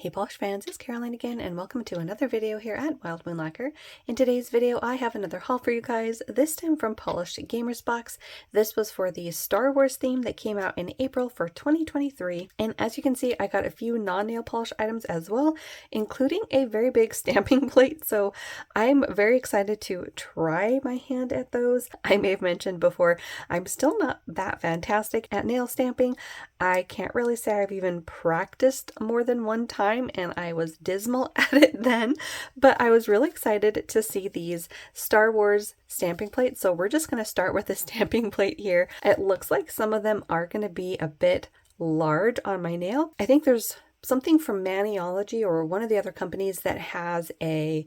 Hey polish fans, it's Caroline again and welcome to another video here at Wild Moon Lacquer. In today's video I have another haul for you guys, this time from Polished Gamers Box. This was for the Star Wars theme that came out in April for 2023, and as you can see I got a few non-nail polish items as well, including a very big stamping plate, so I'm very excited to try my hand at those. I may have mentioned before, I'm still not that fantastic at nail stamping. I can't really say I've even practiced more than one time, and I was dismal at it then, but I was really excited to see these Star Wars stamping plates. So we're just going to start with the stamping plate here. It looks like some of them are going to be a bit large on my nail. I think there's something from Maniology or one of the other companies that has a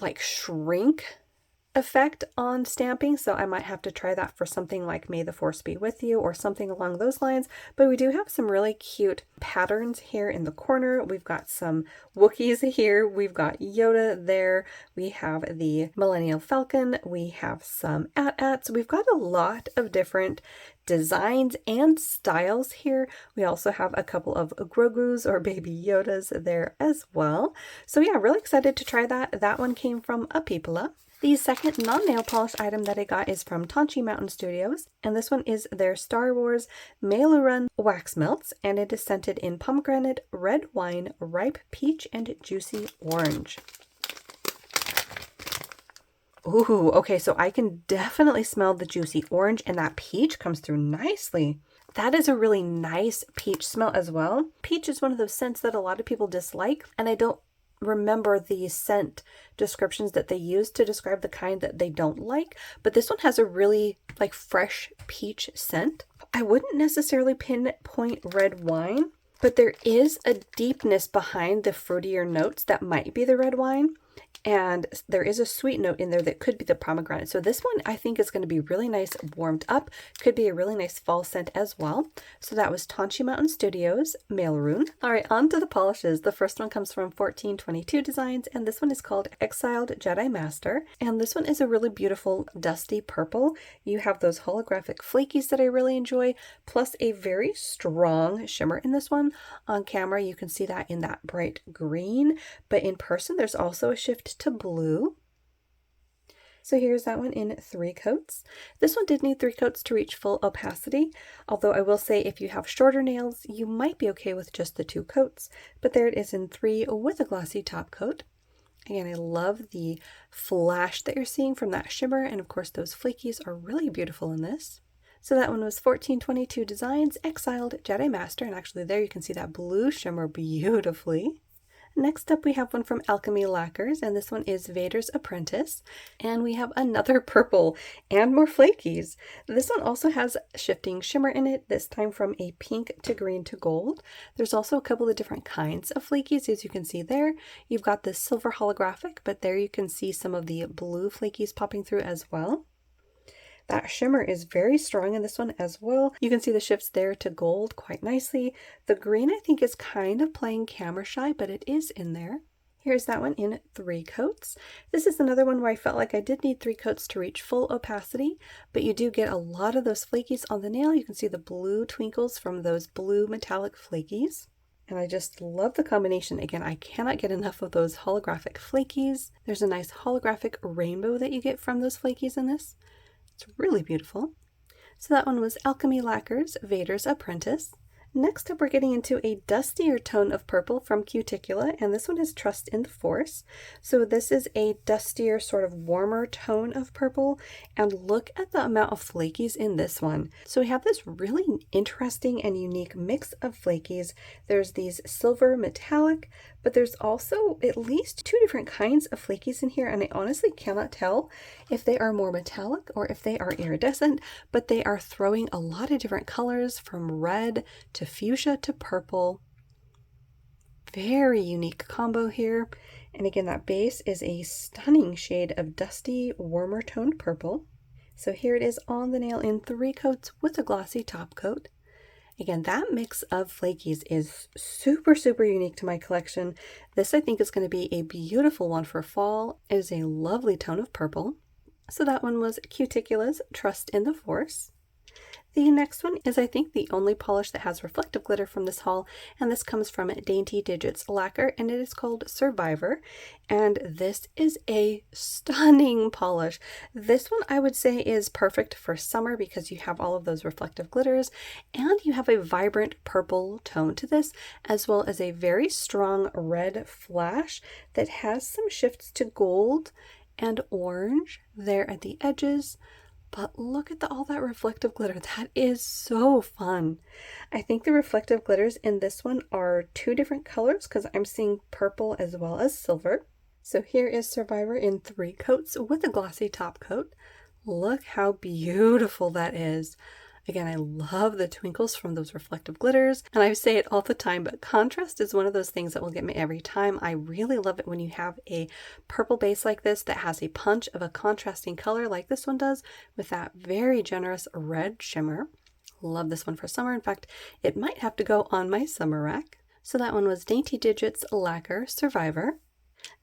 like shrink effect on stamping, so I might have to try that for something like May the Force Be With You or something along those lines. But we do have some really cute patterns here in the corner. We've got some Wookiees here, we've got Yoda there, we have the Millennial Falcon, we have some AT-ATs, we've got a lot of different designs and styles here. We also have a couple of Grogus or Baby Yodas there as well. So yeah, really excited to try that. That one came from Apipola. The second non-nail polish item that I got is from Tonchi Mountain Studios, and this one is their Star Wars Meiloorun Wax Melts, and it is scented in pomegranate, red wine, ripe peach, and juicy orange. Ooh, okay, so I can definitely smell the juicy orange, and that peach comes through nicely. That is a really nice peach smell as well. Peach is one of those scents that a lot of people dislike, and I don't remember the scent descriptions that they use to describe the kind that they don't like, but this one has a really like fresh peach scent. I wouldn't necessarily pinpoint red wine, but there is a deepness behind the fruitier notes that might be the red wine, and there is a sweet note in there that could be the pomegranate. So this one I think is going to be really nice warmed up, could be a really nice fall scent as well. So that was Tonchi Mountain Studios Meiloorun. Alright, on to the polishes. The first one comes from 1422 Designs, and this one is called Exiled Jedi Master, and this one is a really beautiful dusty purple. You have those holographic flakies that I really enjoy, plus a very strong shimmer in this one. On camera you can see that in that bright green, but in person there's also a shift to blue. So here's that one in 3 coats. This one did need 3 coats to reach full opacity, although I will say if you have shorter nails you might be okay with just the 2 coats, but there it is in 3 with a glossy top coat. Again, I love the flash that you're seeing from that shimmer, and of course those flakies are really beautiful in this. So that one was 1422 Designs Exiled Jedi Master, and actually there you can see that blue shimmer beautifully. Next up we have one from Alchemy Lacquers, and this one is Vader's Apprentice, and we have another purple and more flakies. This one also has shifting shimmer in it, this time from a pink to green to gold. There's also a couple of different kinds of flakies, as you can see there. You've got the silver holographic, but there you can see some of the blue flakies popping through as well. That shimmer is very strong in this one as well. You can see the shifts there to gold quite nicely. The green I think is kind of playing camera shy, but it is in there. Here's that one in 3 coats. This is another one where I felt like I did need 3 coats to reach full opacity, but you do get a lot of those flakies on the nail. You can see the blue twinkles from those blue metallic flakies. And I just love the combination. Again, I cannot get enough of those holographic flakies. There's a nice holographic rainbow that you get from those flakies in this. It's really beautiful. So that one was Alchemy Lacquers Vader's Apprentice. Next up we're getting into a dustier tone of purple from Cuticula, and this one is Trust in the Force. So this is a dustier, sort of warmer tone of purple, and look at the amount of flakies in this one. So we have this really interesting and unique mix of flakies. There's these silver metallic, but there's also at least 2 different kinds of flakies in here, and I honestly cannot tell if they are more metallic or if they are iridescent, but they are throwing a lot of different colors from red to fuchsia to purple. Very unique combo here. And again, that base is a stunning shade of dusty, warmer toned purple. So here it is on the nail in 3 coats with a glossy top coat. Again, that mix of flakies is super, super unique to my collection. This I think is going to be a beautiful one for fall. It is a lovely tone of purple. So that one was Cuticula's Trust in the Force. The next one is, I think, the only polish that has reflective glitter from this haul, and this comes from Dainty Digits Lacquer, and it is called Survivor, and this is a stunning polish. This one I would say is perfect for summer because you have all of those reflective glitters, and you have a vibrant purple tone to this, as well as a very strong red flash that has some shifts to gold and orange there at the edges. But look at all that reflective glitter. That is so fun. I think the reflective glitters in this one are two different colors because I'm seeing purple as well as silver. So here is Survivor in 3 coats with a glossy top coat. Look how beautiful that is. Again, I love the twinkles from those reflective glitters, and I say it all the time, but contrast is one of those things that will get me every time. I really love it when you have a purple base like this that has a punch of a contrasting color like this one does with that very generous red shimmer. Love this one for summer. In fact, it might have to go on my summer rack. So that one was Dainty Digits Lacquer Survivor.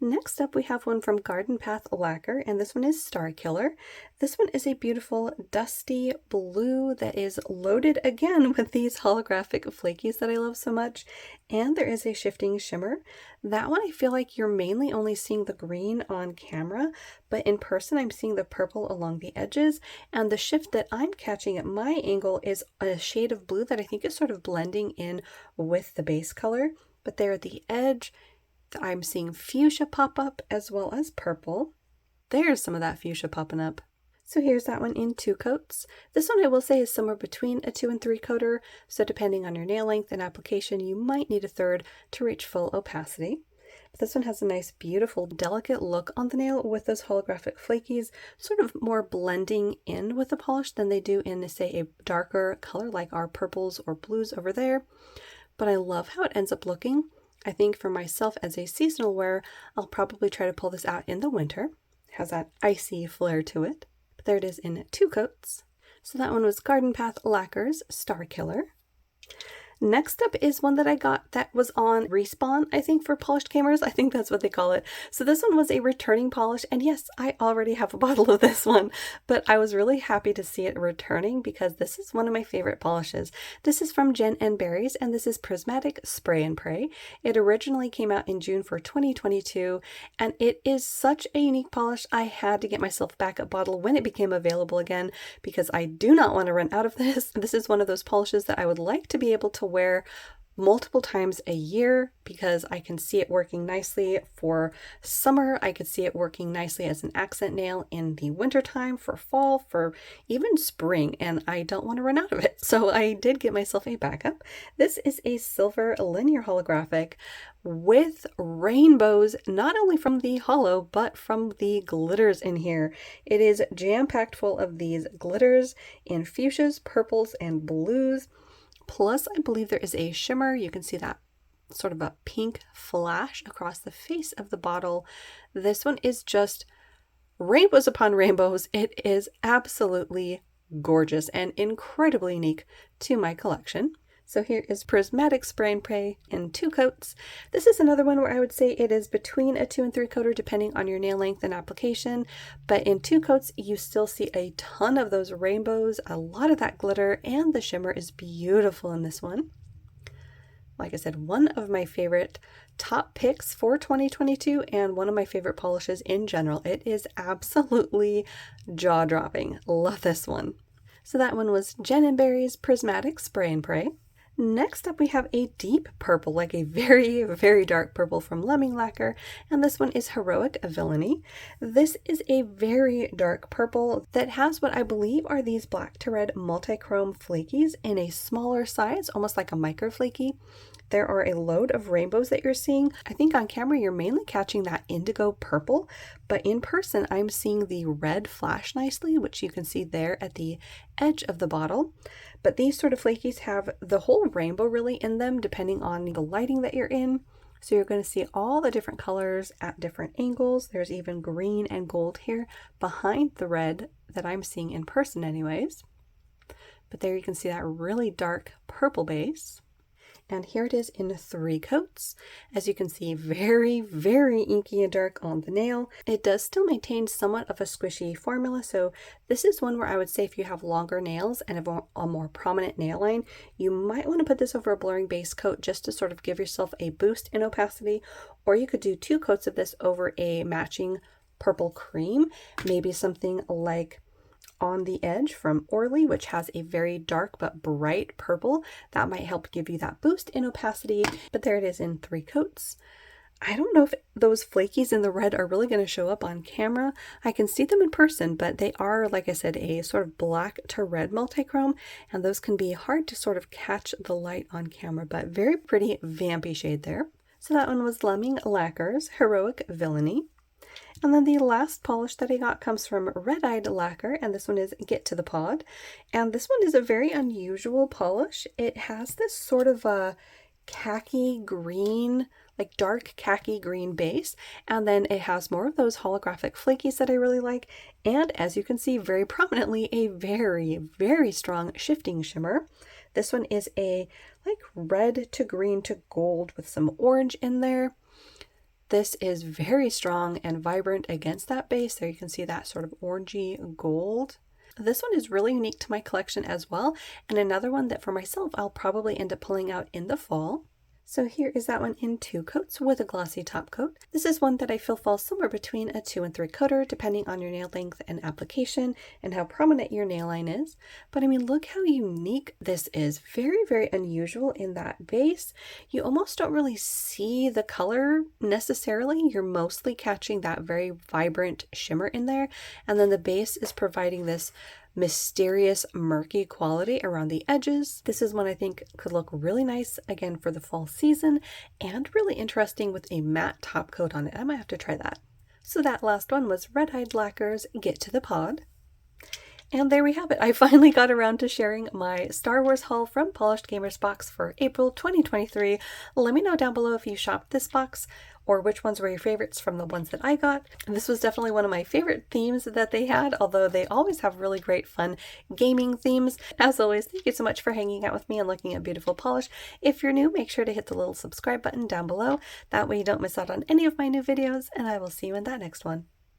Next up, we have one from Garden Path Lacquer, and this one is Star Killer. This one is a beautiful dusty blue that is loaded again with these holographic flakies that I love so much, and there is a shifting shimmer. That one I feel like you're mainly only seeing the green on camera, but in person I'm seeing the purple along the edges, and the shift that I'm catching at my angle is a shade of blue that I think is sort of blending in with the base color, but there at the edge I'm seeing fuchsia pop up as well as purple. There's some of that fuchsia popping up. So here's that one in 2 coats. This one I will say is somewhere between a 2 and 3 coater, so depending on your nail length and application, you might need a 3rd to reach full opacity. But this one has a nice, beautiful, delicate look on the nail with those holographic flakies, sort of more blending in with the polish than they do in, say, a darker color like our purples or blues over there. But I love how it ends up looking. I think for myself as a seasonal wear, I'll probably try to pull this out in the winter. It has that icy flair to it. But there it is in 2 coats. So that one was Garden Path Lacquer's Star Killer. Next up is one that I got that was on Respawn, I think, for polished cameras. I think that's what they call it. So this one was a returning polish, and yes, I already have a bottle of this one, but I was really happy to see it returning because this is one of my favorite polishes. This is from Jen and Berries, and this is Prismatic Spray and Pray. It originally came out in June for 2022, and it is such a unique polish. I had to get myself back a bottle when it became available again because I do not want to run out of this. This is one of those polishes that I would like to be able to wear multiple times a year because I can see it working nicely for summer. I could see it working nicely as an accent nail in the wintertime, for fall, for even spring, and I don't want to run out of it. So I did get myself a backup. This is a silver linear holographic with rainbows, not only from the hollow, but from the glitters in here. It is jam-packed full of these glitters in fuchsias, purples, and blues. Plus, I believe there is a shimmer. You can see that sort of a pink flash across the face of the bottle. This one is just rainbows upon rainbows. It is absolutely gorgeous and incredibly unique to my collection. So here is Prismatic Spray and Pray in 2 coats. This is another one where I would say it is between a 2 and 3 coater depending on your nail length and application, but in 2 coats you still see a ton of those rainbows, a lot of that glitter, and the shimmer is beautiful in this one. Like I said, one of my favorite top picks for 2022 and one of my favorite polishes in general. It is absolutely jaw-dropping. Love this one. So that one was Jen and Berries Prismatic Spray and Pray. Next up we have a deep purple, like a very, very dark purple from Lemming Lacquer, and this one is Heroic Villainy. This is a very dark purple that has what I believe are these black to red multi-chrome flakies in a smaller size, almost like a micro flaky. There are a load of rainbows that you're seeing. I think on camera you're mainly catching that indigo purple, but in person I'm seeing the red flash nicely, which you can see there at the edge of the bottle. But these sort of flakies have the whole rainbow really in them, depending on the lighting that you're in. So you're going to see all the different colors at different angles. There's even green and gold here behind the red that I'm seeing in person anyways. But there you can see that really dark purple base. And here it is in 3 coats. As you can see, very, very inky and dark on the nail. It does still maintain somewhat of a squishy formula, so this is one where I would say if you have longer nails and a more prominent nail line, you might want to put this over a blurring base coat just to sort of give yourself a boost in opacity, or you could do 2 coats of this over a matching purple cream, maybe something like On the Edge from Orly, which has a very dark but bright purple. That might help give you that boost in opacity, but there it is in 3 coats. I don't know if those flakies in the red are really going to show up on camera. I can see them in person, but they are, like I said, a sort of black to red multichrome, and those can be hard to sort of catch the light on camera, but very pretty vampy shade there. So that one was Lemming Lacquer's Heroic Villainy. And then the last polish that I got comes from Red Eyed Lacquer, and this one is Get to the Pod. And this one is a very unusual polish. It has this sort of a khaki green, like dark khaki green base, and then it has more of those holographic flakies that I really like, and as you can see very prominently, a very, very strong shifting shimmer. This one is a like red to green to gold with some orange in there. This is very strong and vibrant against that base. There you can see that sort of orangey gold. This one is really unique to my collection as well, and another one that for myself I'll probably end up pulling out in the fall. So here is that one in 2 coats with a glossy top coat. This is one that I feel falls somewhere between a 2 and 3 coater, depending on your nail length and application and how prominent your nail line is. But I mean, look how unique this is. Very, very unusual in that base. You almost don't really see the color necessarily. You're mostly catching that very vibrant shimmer in there. And then the base is providing this mysterious murky quality around the edges. This is one I think could look really nice again for the fall season and really interesting with a matte top coat on it. I might have to try that. So that last one was Red Eyed Lacquer's Get to the Pod. And there we have it. I finally got around to sharing my Star Wars haul from Polished Gamers box for April 2023. Let me know down below if you shopped this box or which ones were your favorites from the ones that I got. And this was definitely one of my favorite themes that they had, although they always have really great fun gaming themes. As always, thank you so much for hanging out with me and looking at beautiful polish. If you're new, make sure to hit the little subscribe button down below. That way you don't miss out on any of my new videos, and I will see you in that next one.